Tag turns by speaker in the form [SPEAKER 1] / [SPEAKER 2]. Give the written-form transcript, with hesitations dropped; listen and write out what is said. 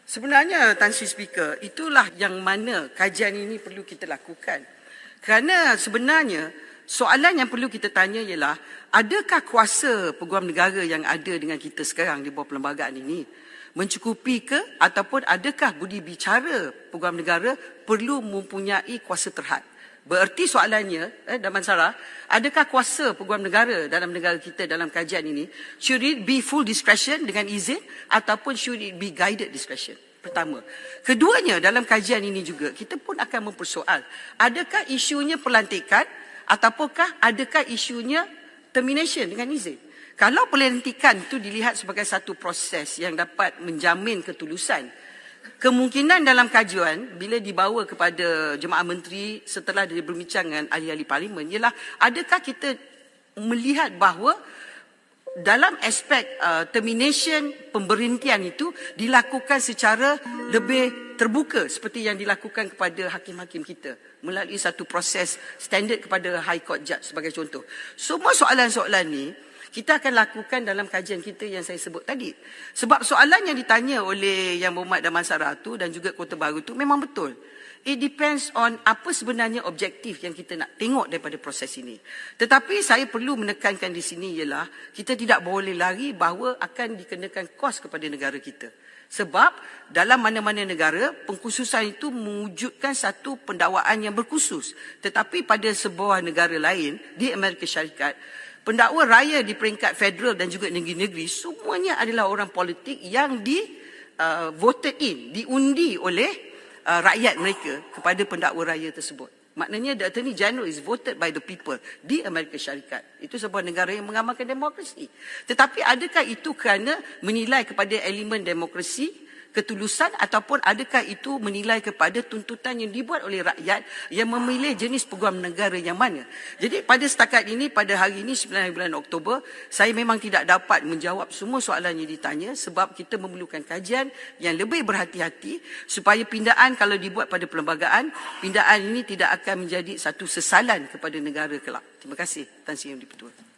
[SPEAKER 1] Sebenarnya, Tan Sri Speaker, itulah yang mana kajian ini perlu kita lakukan. Kerana sebenarnya soalan yang perlu kita tanya ialah, adakah kuasa peguam negara yang ada dengan kita sekarang di bawah perlembagaan ini mencukupi ke, ataupun adakah budi bicara peguam negara perlu mempunyai kuasa terhad? Bererti soalannya, Daman Sarah, adakah kuasa peguam negara dalam negara kita dalam kajian ini, should it be full discretion dengan izin ataupun should it be guided discretion? Pertama. Keduanya, dalam kajian ini juga kita pun akan mempersoal, adakah isunya pelantikan ataupun adakah isunya termination dengan izin? Kalau pelantikan itu dilihat sebagai satu proses yang dapat menjamin ketulusan, kemungkinan dalam kajian bila dibawa kepada jemaah menteri setelah dia berbincang dengan ahli-ahli parlimen ialah, adakah kita melihat bahawa dalam aspek termination, pemberhentian itu dilakukan secara lebih terbuka seperti yang dilakukan kepada hakim-hakim kita melalui satu proses standard kepada High Court Judge sebagai contoh. Semua soalan-soalan ni kita akan lakukan dalam kajian kita yang saya sebut tadi. Sebab soalan yang ditanya oleh Yang Berhormat Damansara tu dan juga Kota Baru tu memang betul. It depends on apa sebenarnya objektif yang kita nak tengok daripada proses ini. Tetapi saya perlu menekankan di sini ialah kita tidak boleh lari bahawa akan dikenakan kos kepada negara kita. Sebab dalam mana-mana negara, pengkhususan itu mewujudkan satu pendakwaan yang berkhusus. Tetapi pada sebuah negara lain di Amerika Syarikat, pendakwa raya di peringkat federal dan juga negeri-negeri semuanya adalah orang politik yang voted in, diundi oleh rakyat mereka kepada pendakwa raya tersebut. Maknanya the Attorney General is voted by the people di Amerika Syarikat. Itu sebuah negara yang mengamalkan demokrasi. Tetapi adakah itu kerana menilai kepada elemen demokrasi, ketulusan, ataupun adakah itu menilai kepada tuntutan yang dibuat oleh rakyat yang memilih jenis peguam negara yang mana? Jadi pada setakat ini, pada hari ini 9 bulan Oktober, saya memang tidak dapat menjawab semua soalan yang ditanya sebab kita memerlukan kajian yang lebih berhati-hati supaya pindaan kalau dibuat pada perlembagaan, pindaan ini tidak akan menjadi satu sesalan kepada negara kelak. Terima kasih, Tan Sri Yang di-Pertua.